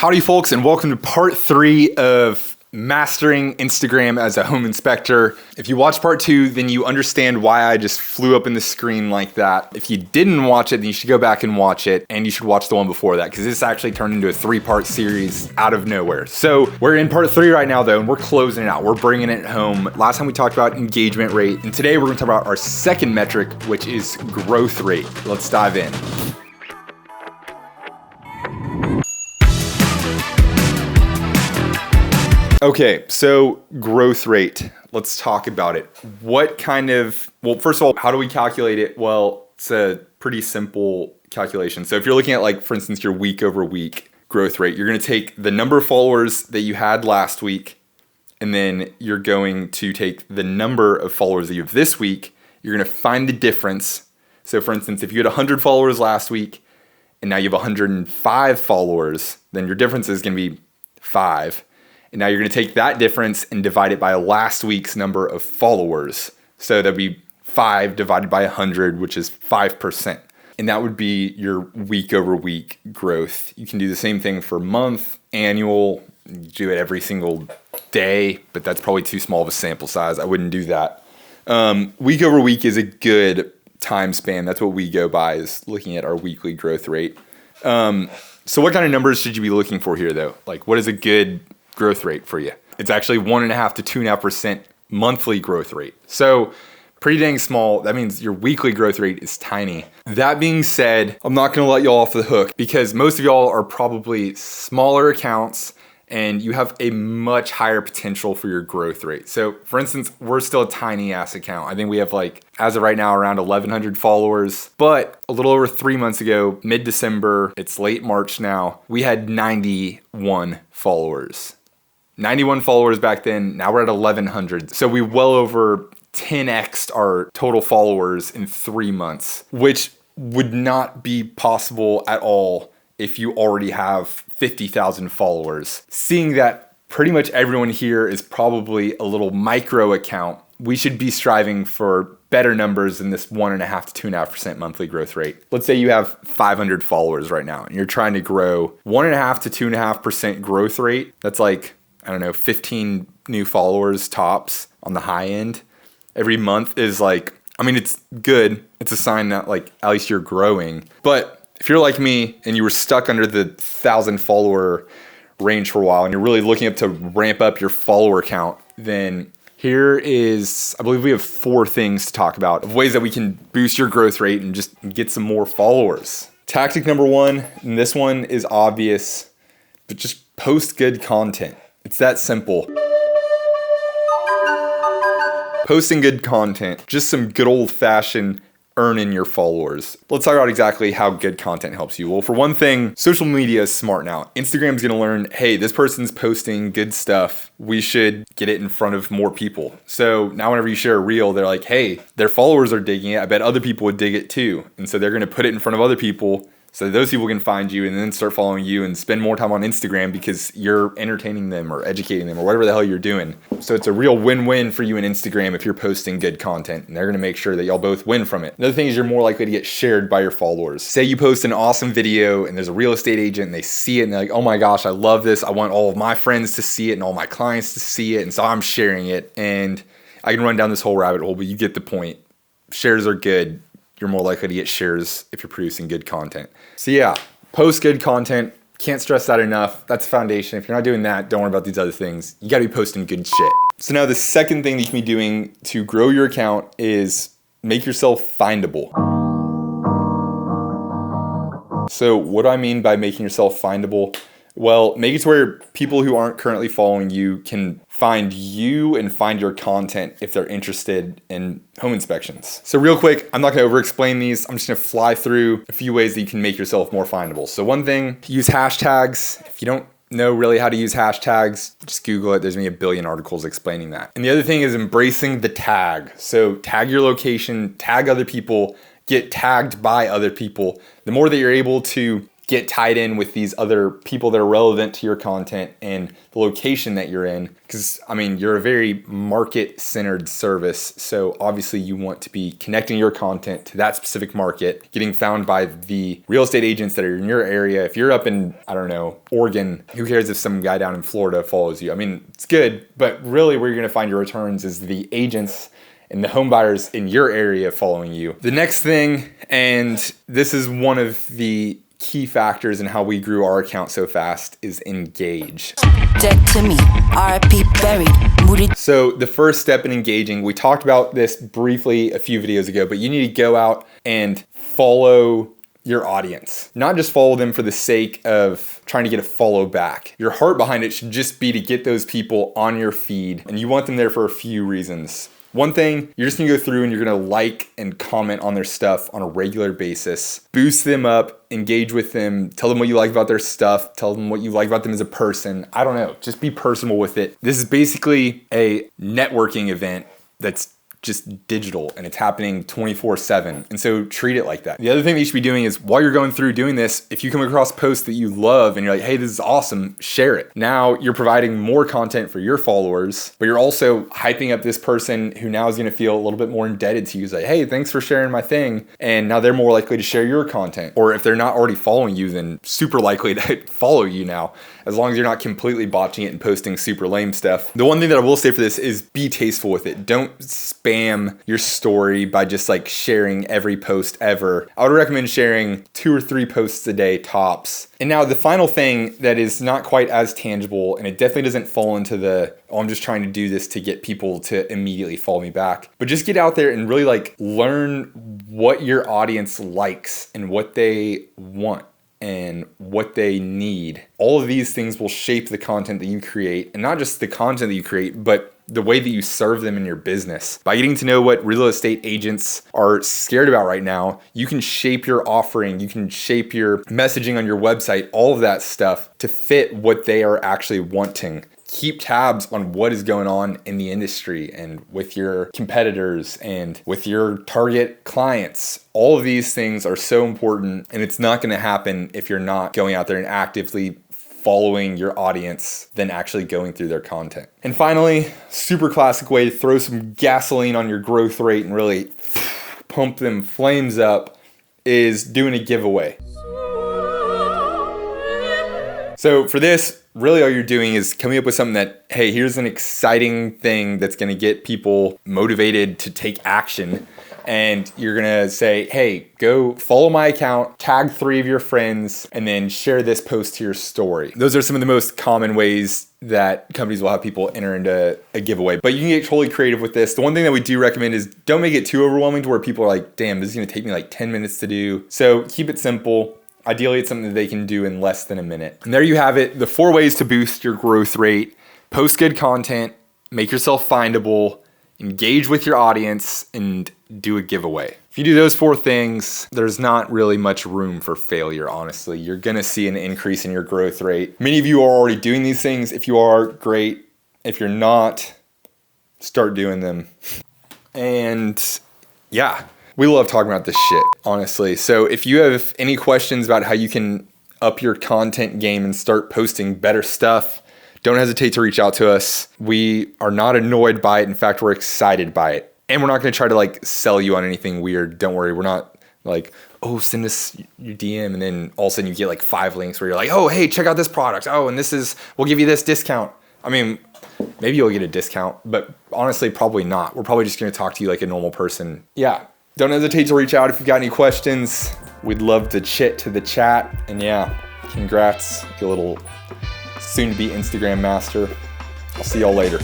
Howdy folks, and welcome to part 3 of mastering Instagram as a home inspector. If you watch part 2, then you understand why I just flew up in the screen like that. If you didn't watch it, then you should go back and watch it, and you should watch the one before that, because this actually turned into a 3-part series out of nowhere. So we're in part 3 right now though, and we're closing it out. We're bringing it home. Last time we talked about engagement rate, and today we're gonna talk about our second metric, which is growth rate. Let's dive in. Okay, so growth rate. Let's talk about it. Well, first of all, how do we calculate it? Well, it's a pretty simple calculation. So if you're looking at, like, for instance, your week over week growth rate, you're gonna take the number of followers that you had last week, and then you're going to take the number of followers that you have this week. You're gonna find the difference. So for instance, if you had 100 followers last week, and now you have 105 followers, then your difference is gonna be 5. And now you're gonna take that difference and divide it by last week's number of followers. So that'd be 5 divided by 100, which is 5%. And that would be your week over week growth. You can do the same thing for month, annual, you do it every single day, but that's probably too small of a sample size. I wouldn't do that. Week over week is a good time span. That's what we go by, is looking at our weekly growth rate. So what kind of numbers should you be looking for here though? Like, what is a good growth rate for you? It's actually 1.5 to 2.5% monthly growth rate. So pretty dang small. That means your weekly growth rate is tiny. That being said, I'm not gonna let y'all off the hook, because most of y'all are probably smaller accounts and you have a much higher potential for your growth rate. So for instance, we're still a tiny ass account. I think we have, like, as of right now, around 1,100 followers, but a little over 3 months ago, mid-December, it's late March now, we had 91 followers. 91 followers back then, now we're at 1,100. So we well over 10x'd our total followers in 3 months, which would not be possible at all if you already have 50,000 followers. Seeing that pretty much everyone here is probably a little micro account, we should be striving for better numbers than this 1.5 to 2.5% monthly growth rate. Let's say you have 500 followers right now and you're trying to grow 1.5 to 2.5% growth rate. That's like, I don't know, 15 new followers tops on the high end. Every month is like, I mean, it's good. It's a sign that, like, at least you're growing. But if you're like me and you were stuck under the 1,000 follower range for a while and you're really looking up to ramp up your follower count, then here is, I believe we have 4 things to talk about of ways that we can boost your growth rate and just get some more followers. Tactic number 1, and this one is obvious, but just post good content. It's that simple. Posting good content, just some good old-fashioned earning your followers. Let's talk about exactly how good content helps you. Well, for one thing, social media is smart now. Instagram's gonna learn, hey, this person's posting good stuff. We should get it in front of more people. So now whenever you share a reel, they're like, hey, their followers are digging it. I bet other people would dig it too. And so they're gonna put it in front of other people so those people can find you and then start following you and spend more time on Instagram because you're entertaining them or educating them or whatever the hell you're doing. So it's a real win-win for you in Instagram if you're posting good content, and they're gonna make sure that y'all both win from it. Another thing is you're more likely to get shared by your followers. Say you post an awesome video and there's a real estate agent and they see it and they're like, oh my gosh, I love this. I want all of my friends to see it and all my clients to see it. And so I'm sharing it, and I can run down this whole rabbit hole, but you get the point. Shares are good. You're more likely to get shares if you're producing good content. So yeah, post good content. Can't stress that enough. That's the foundation. If you're not doing that, don't worry about these other things. You gotta be posting good shit. So now the second thing that you can be doing to grow your account is make yourself findable. So what do I mean by making yourself findable? Well, make it to where people who aren't currently following you can find you and find your content if they're interested in home inspections. So real quick, I'm not gonna over explain these. I'm just gonna fly through a few ways that you can make yourself more findable. So one thing, use hashtags. If you don't know really how to use hashtags, just Google it. There's gonna be a billion articles explaining that. And the other thing is embracing the tag. So tag your location, tag other people, get tagged by other people. The more that you're able to get tied in with these other people that are relevant to your content and the location that you're in. Because, I mean, you're a very market-centered service, so obviously you want to be connecting your content to that specific market, getting found by the real estate agents that are in your area. If you're up in, I don't know, Oregon, who cares if some guy down in Florida follows you? I mean, it's good, but really where you're going to find your returns is the agents and the home buyers in your area following you. The next thing, and this is one of the key factors in how we grew our account so fast, is engage. Dead to me, RIP buried. So the first step in engaging, we talked about this briefly a few videos ago, but you need to go out and follow your audience. Not just follow them for the sake of trying to get a follow back. Your heart behind it should just be to get those people on your feed, and you want them there for a few reasons. One thing, you're just gonna go through and you're gonna like and comment on their stuff on a regular basis. Boost them up, engage with them, tell them what you like about their stuff, tell them what you like about them as a person. I don't know, just be personal with it. This is basically a networking event that's just digital and it's happening 24/7. And so treat it like that. The other thing that you should be doing is while you're going through doing this, if you come across posts that you love and you're like, hey, this is awesome, share it. Now you're providing more content for your followers, but you're also hyping up this person who now is going to feel a little bit more indebted to you. It's like, hey, thanks for sharing my thing. And now they're more likely to share your content. Or if they're not already following you, then super likely to follow you now, as long as you're not completely botching it and posting super lame stuff. The one thing that I will say for this is be tasteful with it. Don't spam your story by just like sharing every post ever. I would recommend sharing 2 or 3 posts a day tops. And now the final thing that is not quite as tangible, and it definitely doesn't fall into the, oh, I'm just trying to do this to get people to immediately follow me back. But just get out there and really like learn what your audience likes and what they want and what they need. All of these things will shape the content that you create, and not just the content that you create, but the way that you serve them in your business. By getting to know what real estate agents are scared about right now, you can shape your offering, you can shape your messaging on your website, all of that stuff to fit what they are actually wanting. Keep tabs on what is going on in the industry and with your competitors and with your target clients. All of these things are so important, and it's not going to happen if you're not going out there and actively following your audience than actually going through their content. And finally, super classic way to throw some gasoline on your growth rate and really pump them flames up is doing a giveaway. So for this, really all you're doing is coming up with something that, hey, here's an exciting thing that's gonna get people motivated to take action. And you're gonna say, hey, go follow my account, tag 3 of your friends, and then share this post to your story. Those are some of the most common ways that companies will have people enter into a giveaway. But you can get totally creative with this. The one thing that we do recommend is don't make it too overwhelming to where people are like, damn, this is gonna take me like 10 minutes to do. So keep it simple. Ideally, it's something that they can do in less than a minute. And there you have it, the 4 ways to boost your growth rate. Post good content, make yourself findable, engage with your audience, and do a giveaway. If you do those 4 things, there's not really much room for failure, honestly. You're gonna see an increase in your growth rate. Many of you are already doing these things. If you are, great. If you're not, start doing them. And yeah, we love talking about this shit, honestly. So if you have any questions about how you can up your content game and start posting better stuff, don't hesitate to reach out to us. We are not annoyed by it. In fact, we're excited by it. And we're not going to try to like sell you on anything weird. Don't worry. We're not like, oh, send us your DM. And then all of a sudden you get like 5 links where you're like, oh, hey, check out this product. Oh, and we'll give you this discount. I mean, maybe you'll get a discount, but honestly, probably not. We're probably just going to talk to you like a normal person. Yeah. Don't hesitate to reach out if you've got any questions. We'd love to chit to the chat. And yeah, congrats, you little soon-to-be Instagram master. I'll see y'all later.